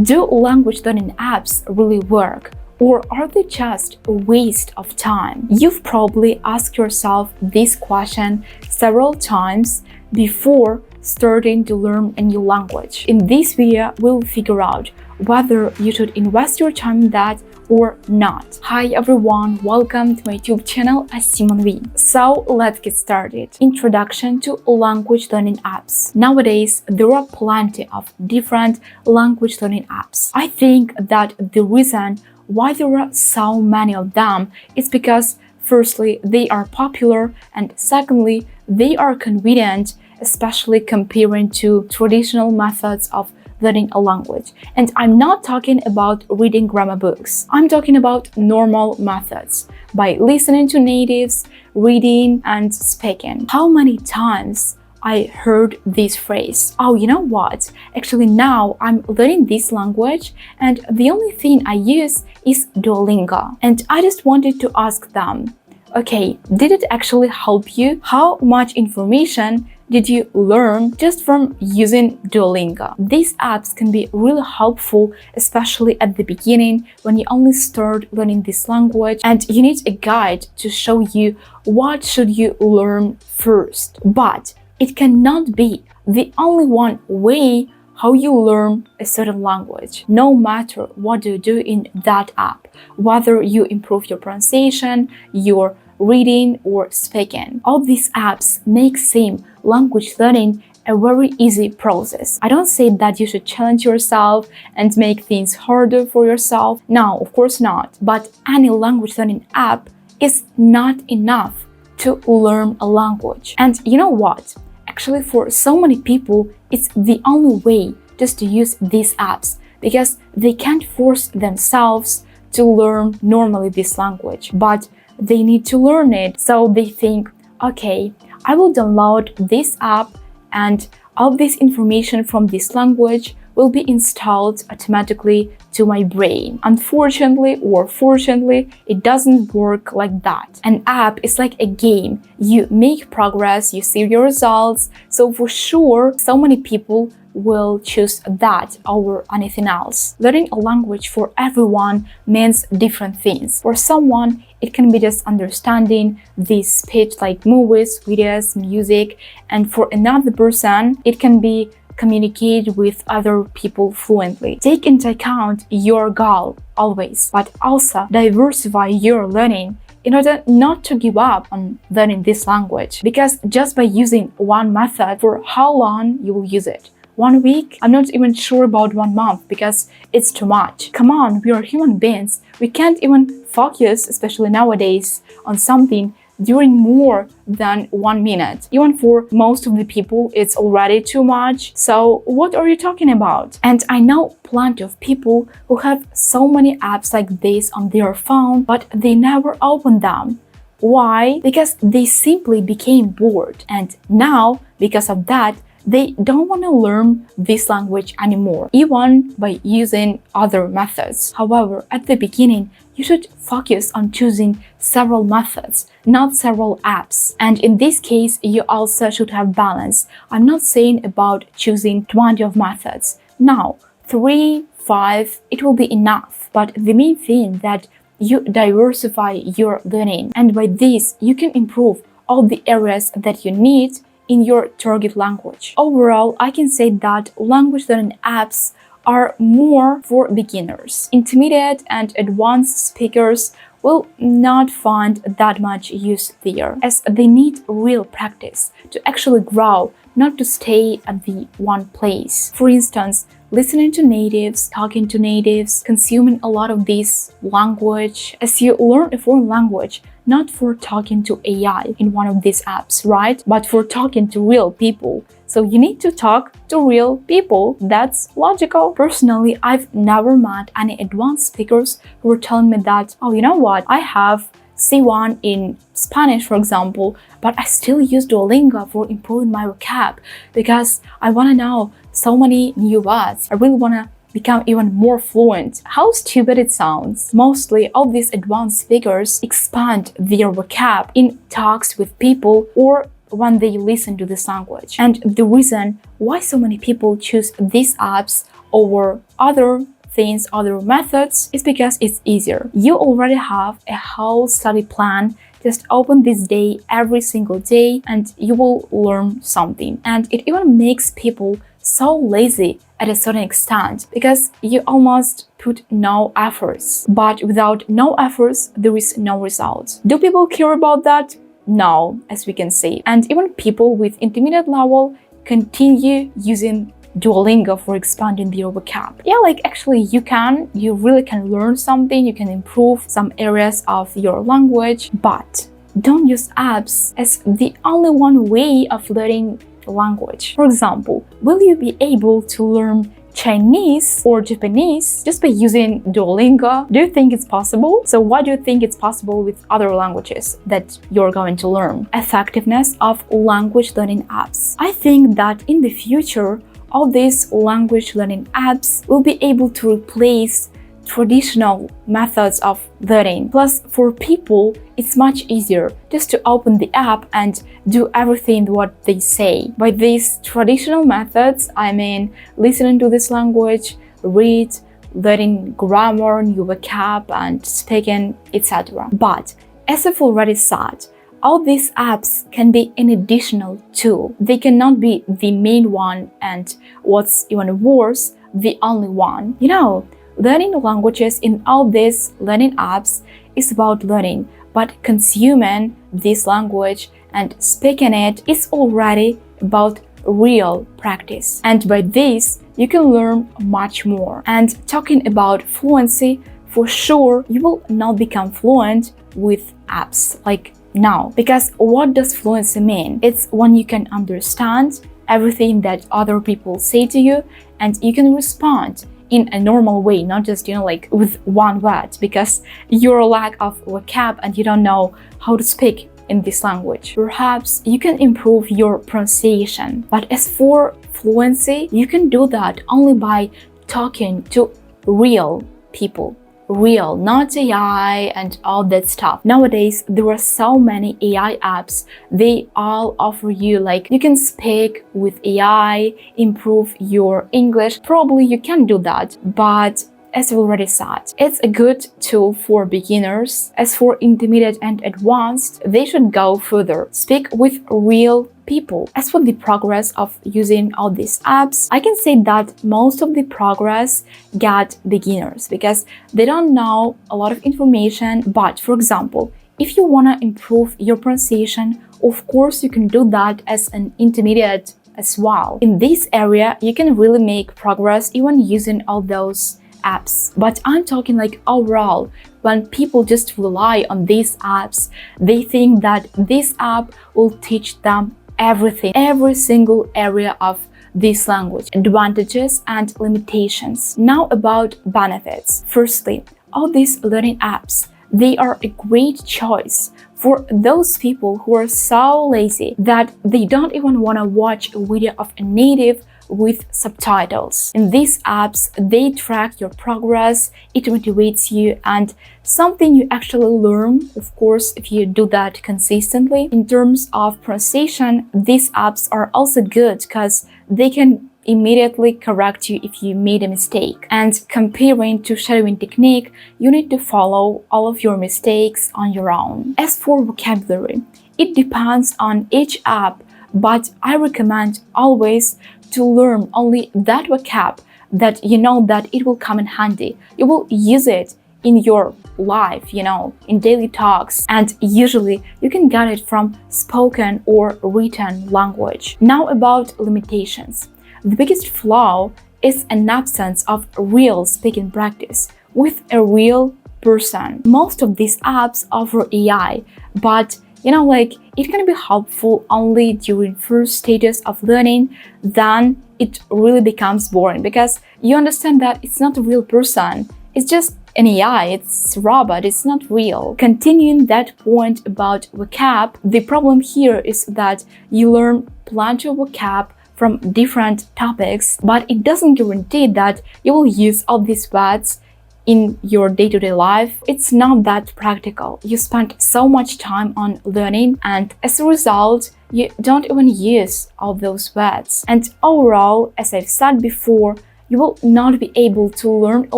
Do language learning apps really work? Or are they just a waste of time? You've probably asked yourself this question several times before starting to learn a new language. In this video, we'll figure out whether you should invest your time in that or not. Hi everyone, welcome to my YouTube channel as Monvie. So let's get started. Introduction to language learning apps. Nowadays, there are plenty of different language learning apps. I think that the reason why there are so many of them is because firstly, they are popular, and secondly, they are convenient, especially comparing to traditional methods of learning a language. And I'm not talking about reading grammar books. I'm talking about normal methods by listening to natives, reading and speaking. How many times I heard this phrase, "Oh, you know what? Actually now I'm learning this language and the only thing I use is Duolingo." And I just wanted to ask them, okay, did it actually help you? How much information did you learn just from using Duolingo? These apps can be really helpful, especially at the beginning when you only start learning this language and you need a guide to show you what should you learn first. But it cannot be the only one way how you learn a certain language, no matter what you do in that app, whether you improve your pronunciation, your reading or speaking. All these apps make same language learning a very easy process. I don't say that you should challenge yourself and make things harder for yourself. No, of course not. But any language learning app is not enough to learn a language. And you know what? Actually, for so many people, it's the only way just to use these apps because they can't force themselves to learn normally this language, but they need to learn it. So they think, okay, I will download this app and all this information from this language will be installed automatically to my brain. Unfortunately or fortunately, it doesn't work like that. An app is like a game. You make progress, you see your results. So for sure, so many people will choose that over anything else. Learning a language for everyone means different things. For someone, it can be just understanding this speech like movies, videos, music, and for another person, it can be communicate with other people fluently. Take into account your goal always, but also diversify your learning in order not to give up on learning this language. Because just by using one method, for how long you will use it? 1 week? I'm not even sure about 1 month because it's too much. Come on, we are human beings. We can't even focus, especially nowadays, on something during more than 1 minute. Even for most of the people, it's already too much. So what are you talking about? And I know plenty of people who have so many apps like this on their phone, but they never open them. Why? Because they simply became bored. And now, because of that, they don't want to learn this language anymore, even by using other methods. However, at the beginning, you should focus on choosing several methods, not several apps. And in this case, you also should have balance. I'm not saying about choosing 20 of methods. No, 3, 5, it will be enough. But the main thing that you diversify your learning. And by this, you can improve all the areas that you need in your target language. Overall, I can say that language learning apps are more for beginners. Intermediate and advanced speakers will not find that much use there, as they need real practice to actually grow, not to stay at the one place. For instance, listening to natives, talking to natives, consuming a lot of this language as you learn a foreign language, not for talking to AI in one of these apps, right? But for talking to real people. So you need to talk to real people. That's logical. Personally, I've never met any advanced speakers who were telling me that, oh, you know what? I have C1 in Spanish, for example, but I still use Duolingo for improving my vocab because I want to know so many new words. I really want to become even more fluent. How stupid it sounds. Mostly, all these advanced speakers expand their vocab in talks with people or when they listen to this language. And the reason why so many people choose these apps over other things, other methods, is because it's easier. You already have a whole study plan. Just open this day every single day and you will learn something. And it even makes people so lazy at a certain extent because you almost put no efforts. But without no efforts, there is no result. Do people care about that? No, as we can see. And even people with intermediate level continue using Duolingo for expanding their vocab. Yeah, like actually you really can learn something, you can improve some areas of your language, but don't use apps as the only one way of learning language. For example, will you be able to learn Chinese or Japanese just by using Duolingo? Do you think it's possible? So what do you think it's possible with other languages that you're going to learn? Effectiveness of language learning apps. I think that in the future, all these language learning apps will be able to replace traditional methods of learning. Plus, for people, it's much easier just to open the app and do everything what they say. By these traditional methods, I mean listening to this language, read, learning grammar, new vocab, and speaking, etc. But as I've already said, all these apps can be an additional tool. They cannot be the main one and, what's even worse, the only one. You know, learning languages in all these learning apps is about learning, but consuming this language and speaking it is already about real practice. And by this, you can learn much more. And talking about fluency, for sure, you will not become fluent with apps like now. Because what does fluency mean? It's when you can understand everything that other people say to you and you can respond in a normal way, not just, like with one word, because your lack of vocab and you don't know how to speak in this language. Perhaps you can improve your pronunciation. But as for fluency, you can do that only by talking to real people. Real, not AI and all that stuff. Nowadays, there are so many AI apps. They all offer you like you can speak with AI, improve your English. Probably you can do that, but as I've already said, it's a good tool for beginners. As for intermediate and advanced, they should go further. Speak with real people. As for the progress of using all these apps, I can say that most of the progress get beginners because they don't know a lot of information. But for example, if you want to improve your pronunciation, of course you can do that as an intermediate as well. In this area, you can really make progress even using all those apps. But I'm talking like overall, when people just rely on these apps, they think that this app will teach them everything, every single area of this language, advantages and limitations. Now about benefits. Firstly, all these learning apps, they are a great choice for those people who are so lazy that they don't even want to watch a video of a native with subtitles. In these apps, they track your progress, it motivates you, and something you actually learn, of course, if you do that consistently. In terms of pronunciation, these apps are also good because they can immediately correct you if you made a mistake. And comparing to shadowing technique, you need to follow all of your mistakes on your own. As for vocabulary, it depends on each app, but I recommend always to learn only that vocab that you know that it will come in handy. You will use it in your life, in daily talks, and usually you can get it from spoken or written language. Now about limitations. The biggest flaw is an absence of real speaking practice with a real person. Most of these apps offer AI, but it can be helpful only during first stages of learning. Then it really becomes boring because you understand that it's not a real person. It's just an AI, it's a robot, it's not real. Continuing that point about vocab, the problem here is that you learn plenty of vocab from different topics, but it doesn't guarantee that you will use all these words in your day-to-day life. It's not that practical. You spend so much time on learning, and as a result, you don't even use all those words. And overall, as I've said before, You will not be able to learn a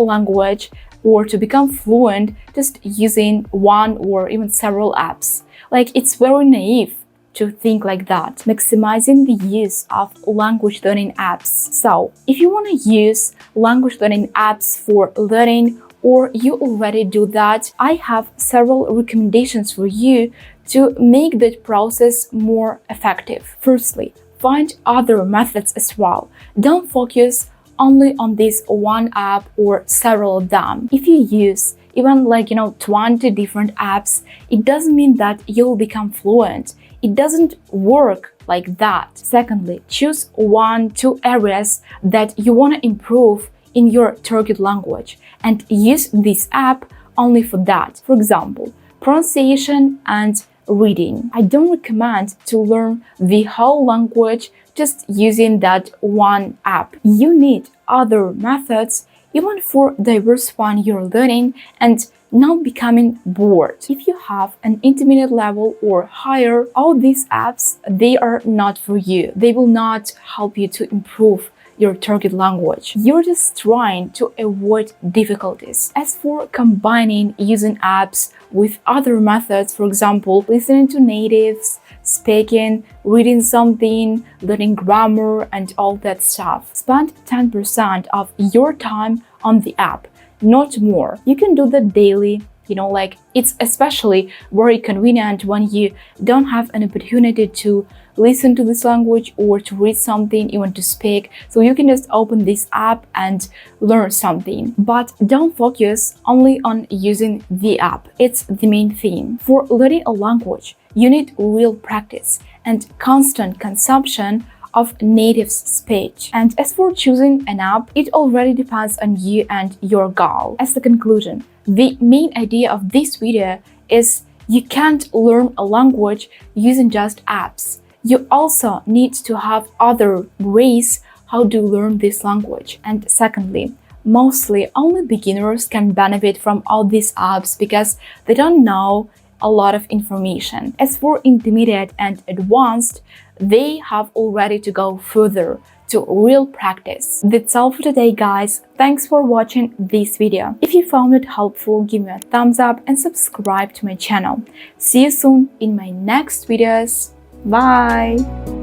language or to become fluent just using one or even several apps. Like, it's very naive to think like that. Maximizing the use of language learning apps. So, if you want to use language learning apps for learning, or you already do that, I have several recommendations for you to make that process more effective. Firstly, find other methods as well. Don't focus only on this one app or several of them. If you use even 20 different apps, it doesn't mean that you'll become fluent. It doesn't work like that. Secondly, choose 1-2 areas that you want to improve in your target language and use this app only for that. For example, pronunciation and reading. I don't recommend to learn the whole language just using that one app. You need other methods even for diversifying your learning and not becoming bored. If you have an intermediate level or higher, all these apps, they are not for you. They will not help you to improve your target language. You're just trying to avoid difficulties. As for combining using apps with other methods, for example, listening to natives, speaking, reading something, learning grammar, and all that stuff, spend 10% of your time on the app, not more. You can do that daily. It's especially very convenient when you don't have an opportunity to listen to this language or to read something, even to speak. So you can just open this app and learn something. But don't focus only on using the app. It's the main thing. For learning a language, you need real practice and constant consumption of native speech. And as for choosing an app, it already depends on you and your goal. As the conclusion, the main idea of this video is you can't learn a language using just apps. You also need to have other ways how to learn this language. And secondly, mostly only beginners can benefit from all these apps because they don't know a lot of information. As for intermediate and advanced, they have already to go further to real practice. That's all for today, guys. Thanks for watching this video. If you found it helpful, give me a thumbs up and subscribe to my channel. See you soon in my next videos. Bye!